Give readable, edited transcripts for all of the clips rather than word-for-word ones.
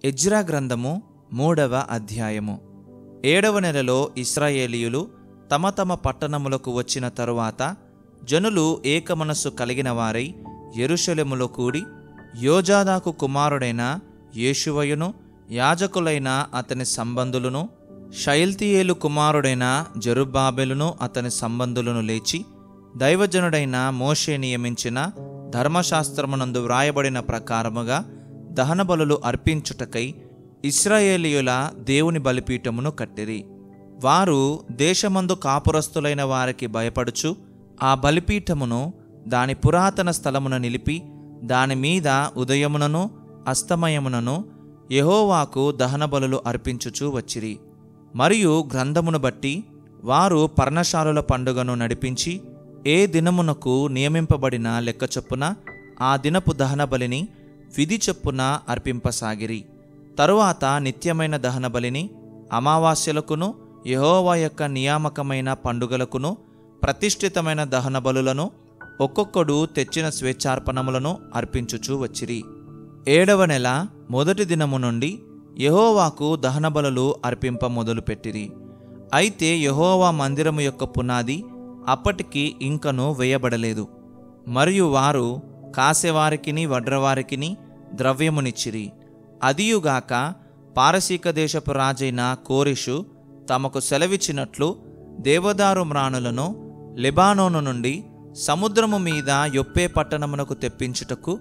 Ezra గ్రంథము 3వ అధ్యాయము. 7వ నెలలో ఇశ్రాయేలీయులు తమ తమ పట్టణములకు వచ్చిన తరువాత జనులు ఏకమనస్సు కలిగిన వారై యెరూషలేములో కూడి యోజాదాకు కుమారుడైన యేషువయును యాజకులైన అతని సంబంధులను షయల్తీయేలు కుమారుడైన జెరుబ్బాబెలును అతని సంబంధులను లేచి దైవజనుడైన మోషే నియమించిన ధర్మశాస్త్రమునందు వ్రాయబడిన ప్రకారముగా దహన బలులు అర్పించుటకై ఇశ్రాయేలీయుల దేవుని బలిపీఠమును కట్టిరి. వారు దేశమందు కాపురస్తులైన వారికి భయపడుచు ఆ బలిపీఠమును దాని పురాతన స్థలమున నిలిపి దాని మీద ఉదయమునను అస్తమయమునను యెహోవాకు దహన బలులు అర్పించుచూ వచ్చిరి. మరియు గ్రంథమును బట్టి వారు పర్ణశాలుల పండుగను నడిపించి ఏ దినమునకు నియమింపబడిన లెక్క చొప్పున ఆ దినపు దహన బలిని విధి చొప్పున అర్పింపసాగిరి. తరువాత నిత్యమైన దహన బలిని అమావాస్యలకును యెహోవా యొక్క నియామకమైన పండుగలకును ప్రతిష్ఠితమైన దహన బలులను ఒక్కొక్కడు తెచ్చిన స్వేచ్ఛార్పణములను అర్పించుచూ వచ్చిరి. 7వ నెల మొదటి దినము నుండి యెహోవాకు దహన బలులు అర్పింప మొదలుపెట్టిరి. అయితే యెహోవా మందిరము యొక్క పునాది అప్పటికి ఇంకను వేయబడలేదు. మరియు వారు కాసెవారికిని వడ్రవారికిని ద్రవ్యమునిచ్చిరి. అదియుగాక పారసీక దేశపు రాజైన కోరెషు తమకు సెలవిచ్చినట్లు దేవదారు మ్రాణులను లెబానోను నుండి సముద్రము మీద యొప్పే పట్టణమునకు తెప్పించుటకు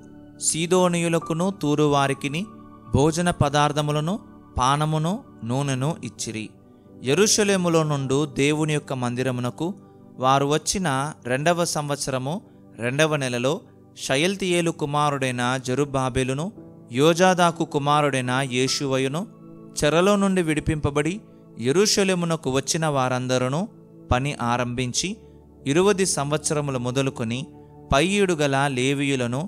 సీదోనీయులకును తూరువారికిని భోజన పదార్థములను పానమును నూనెను ఇచ్చిరి. యెరూషలేములో నుండి దేవుని యొక్క మందిరమునకు వారు వచ్చిన 2వ సంవత్సరము 2వ నెలలో షయల్తీయేలు కుమారుడైన జెరుబ్బాబెలును యోజాదాకు కుమారుడైన యేషువయును చెరలో నుండి విడిపింపబడి యెరూషలేమునకు వచ్చిన వారందరూ పని ఆరంభించి 20 సంవత్సరములు మొదలుకొని పై ఈడుగల లేవీయులను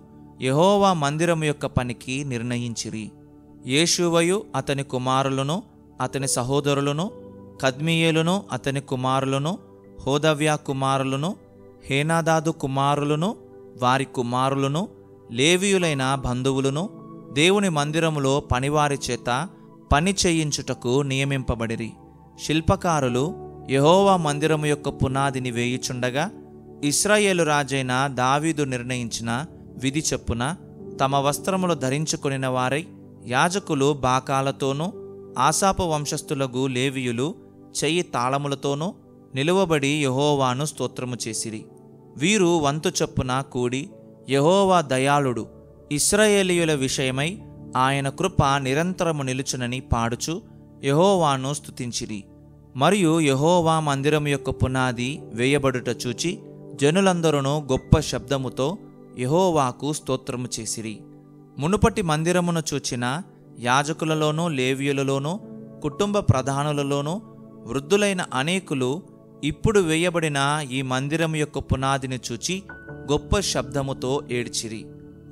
యెహోవా మందిరము యొక్క పనికి నిర్ణయించిరి. యేషువయు అతని కుమారులను అతని సహోదరులను కద్మీయేలును అతని కుమారులను హోదవ్యా కుమారులను హేనాదాదు కుమారులను వారి కుమారులను లేవీయులైన బంధువులను దేవుని మందిరములో పనివారి చేత పని చేయించుటకు నియమింపబడిరి. శిల్పకారులు యెహోవా మందిరము యొక్క పునాదిని వేయుచుండగా ఇశ్రాయేలు రాజైన దావీదు నిర్ణయించిన విధి చొప్పున తమ వస్త్రములు ధరించుకొనిన వారై యాజకులు బాకాలతోనూ ఆసాపు వంశస్థులగు లేవీయులు చెయ్యి తాళములతోనూ నిలువబడి యెహోవాను స్తోత్రము చేసిరి. వీరు వంతు చొప్పున కూడి యెహోవా దయాళుడు, ఇశ్రాయేలీయుల విషయమై ఆయన కృప నిరంతరము నిలుచునని పాడుచు యెహోవాను స్తుతించిరి. మరియు యెహోవా మందిరము యొక్క పునాది వేయబడుట చూచి జనులందరూ గొప్ప శబ్దముతో యెహోవాకు స్తోత్రము చేసిరి. మునుపటి మందిరమును చూచిన యాజకులలోనూ లేవీయులలోనూ కుటుంబ ప్రధానులలోనూ వృద్ధులైన అనేకులు ఇప్పుడు వేయబడిన ఈ మందిరం యొక్క పునాదిని చూచి గొప్ప శబ్దముతో ఏడ్చిరి.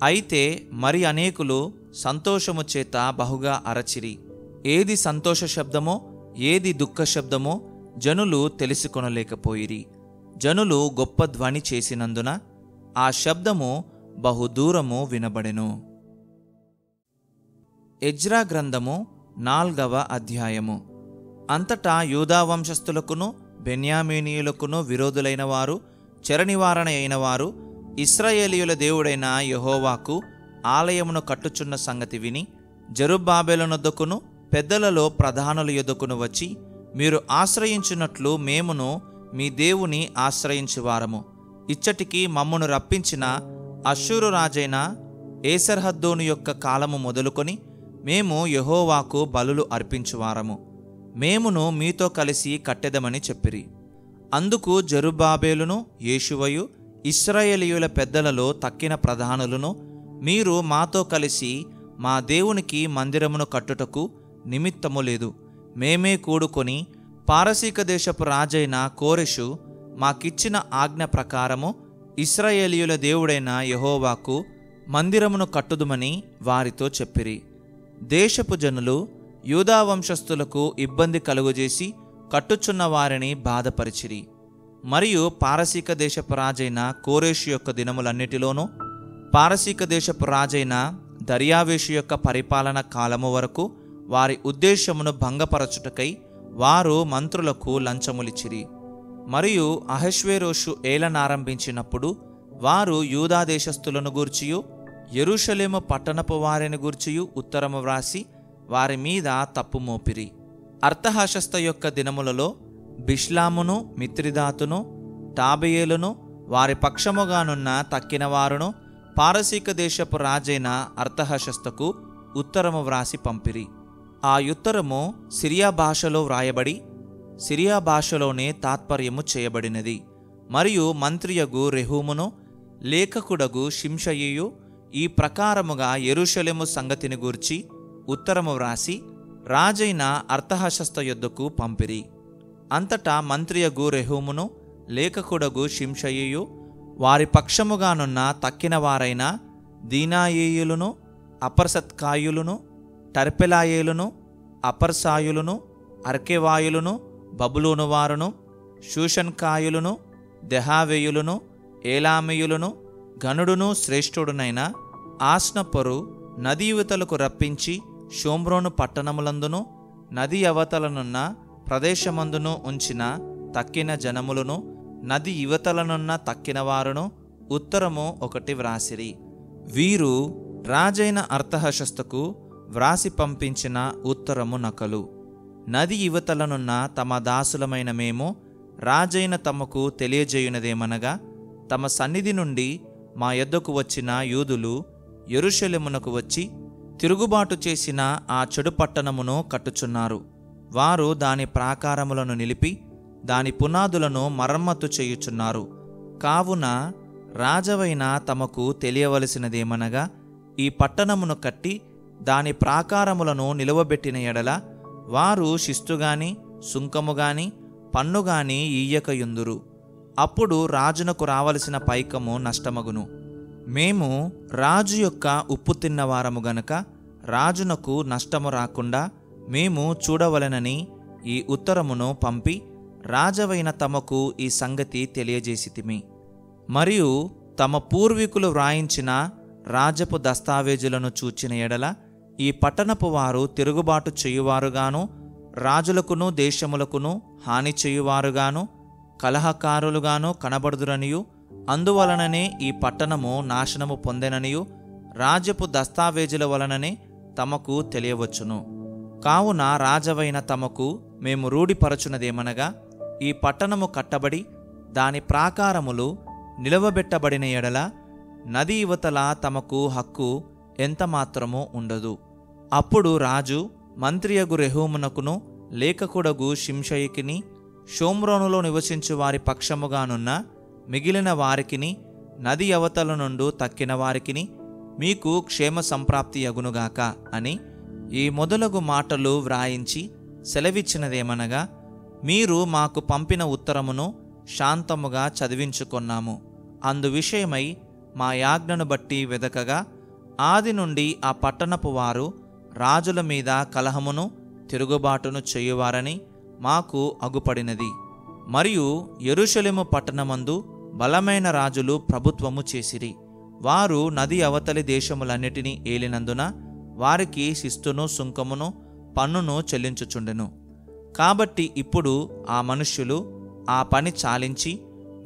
అయితే మరి అనేకులు సంతోషము చేత బహుగా అరచిరి. ఏది సంతోష శబ్దమో ఏది దుఃఖ శబ్దమో జనులు తెలుసుకొనలేకపోయిరి. జనులు గొప్ప ధ్వని చేసినందున ఆ శబ్దము బహుదూరము వినబడెను. ఎజ్రా గ్రంథము 4వ అధ్యాయము. అంతటా యూదా వంశస్థులకును బెన్యామీనీయులకును విరోధులైన వారు చెరనివారణ అయిన వారు ఇశ్రాయేలీయుల దేవుడైన యెహోవాకు ఆలయమును కట్టుచున్న సంగతి విని జెరుబ్బాబెలునొద్దకును పెద్దలలో ప్రధానుల యొద్దకును వచ్చి, మీరు ఆశ్రయించున్నట్లు మేమును మీ దేవుని ఆశ్రయించువారము. ఇచ్చటికి మమ్మును రప్పించిన అష్షూరు రాజైన ఏసర్హద్దోను యొక్క కాలము మొదలుకొని మేము యెహోవాకు బలులు అర్పించువారము. మేమును మీతో కలిసి కట్టెదమని చెప్పిరి. అందుకు జెరుబ్బాబెలును యేషువయు ఇశ్రాయేలీయుల పెద్దలలో తక్కిన ప్రధానులను, మీరు మాతో కలిసి మా దేవునికి మందిరమును కట్టుటకు నిమిత్తము లేదు. మేమే కూడుకొని పారసీక దేశపు రాజైన కోరెషు మాకిచ్చిన ఆజ్ఞ ప్రకారము ఇశ్రాయేలీయుల దేవుడైన యెహోవాకు మందిరమును కట్టుదుమని వారితో చెప్పిరి. దేశపు జనులు యూదా వంశస్థులకు ఇబ్బంది కలుగజేసి కట్టుచున్న వారిని బాధపరిచిరి. మరియు పారసీక దేశపు రాజైన కోరెషు యొక్క దినములన్నిటిలోనూ పారసీక దేశపు రాజైన దర్యావేషు యొక్క పరిపాలన కాలము వరకు వారి ఉద్దేశమును భంగపరచుటకై వారు మంత్రులకు లంచములిచ్చిరి. మరియు అహష్వేరోషు ఏలనారంభించినప్పుడు వారు యూదా దేశస్థులను గూర్చియు యెరూషలేము పట్టణపు వారిని గూర్చియు ఉత్తరము వ్రాసి వారి మీద తప్పు మోపిరి. అర్తహషస్త యొక్క దినములలో బిష్లామును మిత్రిదాతును టాబెయేలును వారి పక్షముగానున్న తక్కినవారును పారసీక దేశపు రాజైన అర్తహషస్తకు ఉత్తరము వ్రాసి పంపిరి. ఆ ఉత్తరము సిరియా భాషలో వ్రాయబడి సిరియా భాషలోనే తాత్పర్యము చేయబడినది. మరియు మంత్రియగు రెహూమును లేఖకుడగు షింషయియు ఈ ప్రకారముగా యెరూషలేము సంగతిని గూర్చి ఉత్తరము వ్రాసి రాజైన అర్తహషస్త యొద్దకు పంపిరి. అంతటా మంత్రియగు రెహూమును లేఖకుడగు షింషయియు వారి పక్షముగానున్న తక్కినవారైన దీనాయేయులను అపర్సత్కాయులను టర్పెలాయేలును అపర్సాయులను అర్కెవాయులను బబులోను వారును షూషన్కాయులను దెహావేయులను ఏలామేయులను గనుడును శ్రేష్ఠుడునైన ఆస్నపొరు నదీ యువతలకు రప్పించి షోమ్రోను పట్టణములందును నది అవతలనున్న ప్రదేశమందును ఉంచిన తక్కిన జనములను నది యువతలనున్న తక్కినవారును ఉత్తరము ఒకటి వ్రాసిరి. వీరు రాజైన అర్తహషస్తకు వ్రాసి పంపించిన ఉత్తరము నకలు. నది యువతలనున్న తమ దాసులమైన మేము రాజైన తమకు తెలియజేయునదేమనగా, తమ సన్నిధి నుండి మా యొద్దకు వచ్చిన యూదులు యెరూషలేమునకు వచ్చి తిరుగుబాటు చేసిన ఆ చెడు పట్టణమును కట్టుచున్నారు. వారు దాని ప్రాకారములను నిలిపి దాని పునాదులను మరమ్మతు చేయుచున్నారు. కావున రాజవైన తమకు తెలియవలసినదేమనగా, ఈ పట్టణమును కట్టి దాని ప్రాకారములను నిలువబెట్టిన ఎడల వారు శిస్తుగాని సుంకముగాని పన్నుగాని ఈయకయుందురు. అప్పుడు రాజునకు రావలసిన పైకము నష్టమగును. మేము రాజు యొక్క ఉప్పు తిన్నవారము గనక రాజునకు నష్టము రాకుండా మేము చూడవలెనని ఈ ఉత్తరమును పంపి రాజవైన తమకు ఈ సంగతి తెలియజేసితిమి. మరియు తమ పూర్వీకులు వ్రాయించిన రాజపు దస్తావేజులను చూచిన ఎడల ఈ పట్టణపు వారు తిరుగుబాటు చేయువారుగాను రాజులకును దేశములకును హాని చేయువారుగాను కలహకారులుగాను కనబడుదురనియు, అందువలననే ఈ పట్టణము నాశనము పొందెననియు రాజపు దస్తావేజుల వలననే తమకు తెలియవచ్చును. కావున రాజవైన తమకు మేము రూఢిపరచునదేమనగా, ఈ పట్టణము కట్టబడి దాని ప్రాకారములు నిలవబెట్టబడిన ఎడల నది యువతల తమకు హక్కు ఎంతమాత్రమూ ఉండదు. అప్పుడు రాజు మంత్రియగు రెహూమునకును లేఖకుడగు షింషయికిని షోమ్రోనులో నివసించు వారి పక్షముగానున్న మిగిలిన వారికిని నది అవతల నుండు తక్కిన వారికిని మీకు క్షేమ సంప్రాప్తి అగునుగాక అని ఈ మొదలగు మాటలు వ్రాయించి సెలవిచ్చినదేమనగా, మీరు మాకు పంపిన ఉత్తరమును శాంతముగా చదివించుకొన్నాము. అందు విషయమై మా యాజ్ఞను బట్టి వెదకగా ఆది నుండి ఆ పట్టణపు వారు రాజుల మీద కలహమును తిరుగుబాటును చేయువారని మాకు అగుపడినది. మరియు యెరూషలేము పట్టణమందు బలమైన రాజులు ప్రభుత్వము చేసిరి. వారు నది అవతలి దేశములన్నిటినీ ఏలినందున వారికి శిస్తును సుంకమును పన్నును చెల్లించుచుండెను. కాబట్టి ఇప్పుడు ఆ మనుష్యులు ఆ పని చాలించి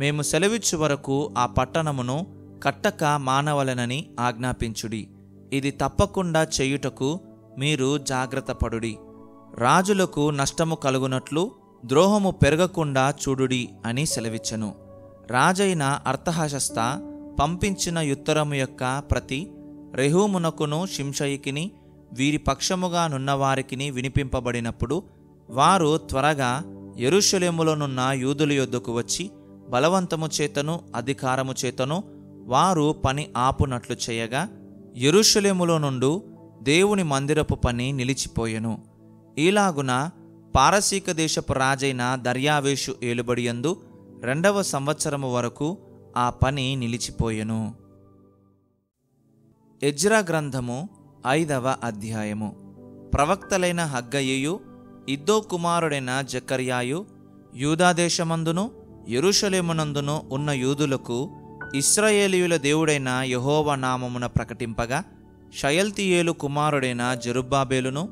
మేము సెలవిచ్చు వరకు ఆ పట్టణమును కట్టక మానవలెనని ఆజ్ఞాపించుడి. ఇది తప్పకుండా చేయుటకు మీరు జాగ్రత్తపడుడి. రాజులకు నష్టము కలుగునట్లు ద్రోహము పెరగకుండా చూడుడి అని సెలవిచ్చెను. రాజైన అర్తహషస్త పంపించిన ఉత్తరము యొక్క ప్రతి రెహూమునకును షింషయికిని వీరి పక్షముగా నున్నవారికిని వినిపింపబడినప్పుడు వారు త్వరగా యెరూషలేములోనున్న యూదుల యొద్దకు వచ్చి బలవంతము చేతను అధికారము చేతను వారు పని ఆపునట్లు చేయగా యెరూషలేములో నుండు దేవుని మందిరపు పని నిలిచిపోయెను. ఈలాగున పారసీక దేశపు రాజైన దర్యావేషు ఏలుబడియందు 2వ సంవత్సరము వరకు ఆ పని నిలిచిపోయెను. ఎజ్రా గ్రంథము 5వ అధ్యాయము. ప్రవక్తలైన హగ్గయియు ఇద్దో కుమారుడైన జకర్యాయు యూదాదేశమందును యెరూషలేమునందును ఉన్న యూదులకు ఇశ్రాయేలీయుల దేవుడైన యెహోవా నామమున ప్రకటింపగా షయల్తీయేలు కుమారుడైన జెరుబ్బాబెలును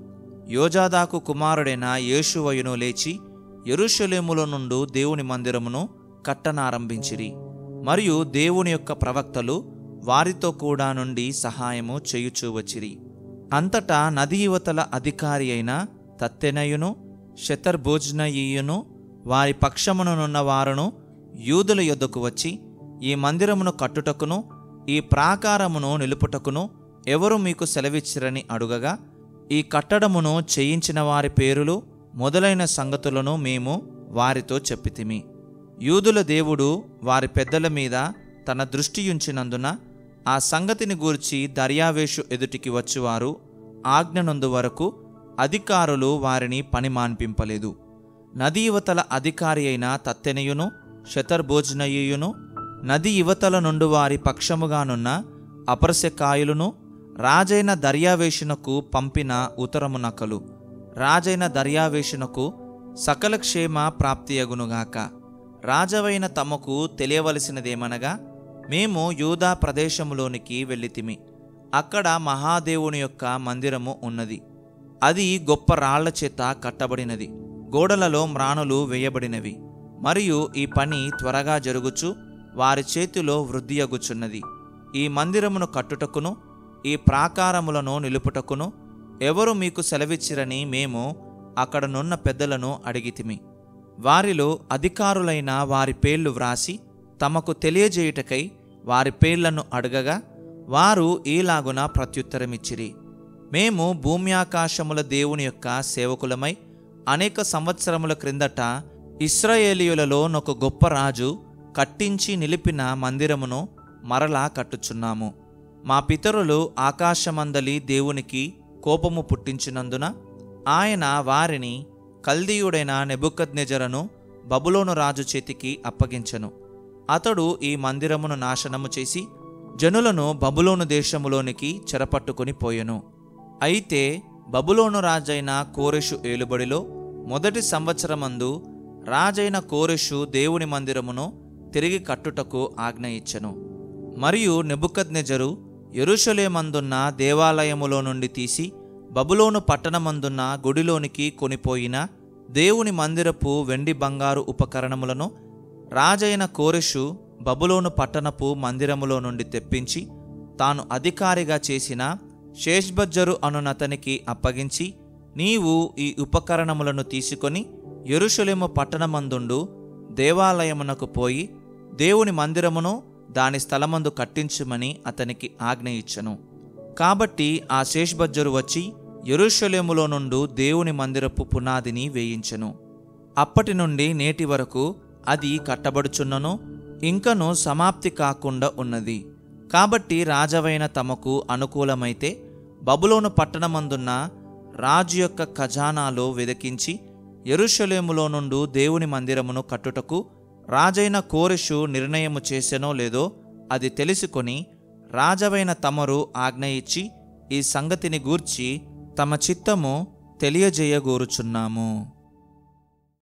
యోజాదాకు కుమారుడైన యేషువయును లేచి యెరూషలేములో నుండి దేవుని మందిరమును కట్టనారంభించిరి. మరియు దేవుని యొక్క ప్రవక్తలు వారితో కూడా నుండి సహాయము చేయుచూ వచ్చిరి. అంతటా నది యువతల అధికారి అయిన తత్తెనయును షెతర్బోజ్నయీయును వారి పక్షమునున్న వారును యూదుల యొద్దకు వచ్చి, ఈ మందిరమును కట్టుటకును ఈ ప్రాకారమును నిలుపుటకును ఎవరు మీకు సెలవిచ్చిరని అడుగగా, ఈ కట్టడమును చేయించిన వారి పేరులు మొదలైన సంగతులను మేము వారితో చెప్పితిమి. యూదుల దేవుడు వారి పెద్దల మీద తన దృష్టియుంచినందున ఆ సంగతిని గూర్చి దర్యావేషు ఎదుటికి వచ్చువారు ఆజ్ఞనందు వరకు అధికారులు వారిని పని మాన్పింపలేదు. నది యువతల అధికారి అయిన తత్తెనయును షెతర్బోజ్నయీయును నది యువతల నుండి వారి పక్షముగానున్న అపర్సెకాయులును రాజైన దర్యావేషునకు పంపిన ఉత్తరము నకలు. రాజైన దర్యావేషునకు సకల క్షేమ ప్రాప్తియగునుగాక. రాజవైన తమకు తెలియవలసినదేమనగా, మేము యూదా ప్రదేశములోనికి వెళ్ళితిమి. అక్కడ మహాదేవుని యొక్క మందిరము ఉన్నది. అది గొప్ప రాళ్ల చేత కట్టబడినది. గోడలలో మ్రాణులు వేయబడినవి. మరియు ఈ పని త్వరగా జరుగుచు వారి చేతిలో వృద్ధియగుచున్నది. ఈ మందిరమును కట్టుటకును ఈ ప్రాకారములను నిలుపుటకును ఎవరు మీకు సెలవిచ్చిరని మేము అక్కడనున్న పెద్దలను అడిగితిమి. వారిలో అధికారులైన వారి పేర్లు వ్రాసి తమకు తెలియజేయుటకై వారి పేర్లను అడగగా, వారు ఈలాగున ప్రత్యుత్తరమిచ్చిరి: మేము భూమ్యాకాశముల దేవుని యొక్క సేవకులమై అనేక సంవత్సరముల క్రిందట ఇశ్రాయేలీయులలో ఒక గొప్ప రాజు కట్టించి నిలిపిన మందిరమును మరలా కట్టుచున్నాము. మా పితరులు ఆకాశమందలి దేవునికి కోపము పుట్టించినందున ఆయన వారిని కల్దీయుడైన నెబుకద్నెజరును బబులోను రాజు చేతికి అప్పగించెను. అతడు ఈ మందిరమును నాశనము చేసి జనులను బబులోను దేశములోనికి చెరపట్టుకుని పోయెను. అయితే బబులోను రాజైన కోరెషు ఏలుబడిలో మొదటి సంవత్సరమందు రాజైన కోరెషు దేవుని మందిరమును తిరిగి కట్టుటకు ఆజ్ఞ ఇచ్చెను. మరియు నెబుకద్నెజరు యెరూషలేమందున్న దేవాలయములో నుండి తీసి బబులోను పట్టణమందున్న గుడిలోనికి కొనిపోయిన దేవుని మందిరపు వెండి బంగారు ఉపకరణములను రాజైన కోరెషు బబులోను పట్టణపు మందిరములో నుండి తెప్పించి తాను అధికారిగా చేసిన షేష్బజ్జరు అనునతనికి అప్పగించి, నీవు ఈ ఉపకరణములను తీసుకొని యెరూషలేము పట్టణమందుండు దేవాలయమునకు పోయి దేవుని మందిరమును దాని స్థలమందు కట్టించుమని అతనికి ఆజ్ఞ ఇచ్చెను. కాబట్టి ఆ షేష్బజ్జరు వచ్చి యెరూషలేములో నుండి దేవుని మందిరపు పునాదిని వేయించెను. అప్పటి నుండి నేటి వరకు అది కట్టబడుచున్నను, ఇంకను సమాప్తి కాకుండా ఉన్నది. కాబట్టి రాజవైన తమకు అనుకూలమైతే బబులోను పట్టణమందున్న రాజు యొక్క ఖజానాలో వెదకించి యెరూషలేములో నుండి దేవుని మందిరమును కట్టుటకు రాజైన కోరెషు నిర్ణయము చేసెనో లేదో అది తెలుసుకొని రాజవైన తమరు ఆజ్ఞ ఇచ్చి ఈ సంగతిని గూర్చి తమ చిత్తము తెలియజేయగోరుచున్నాము.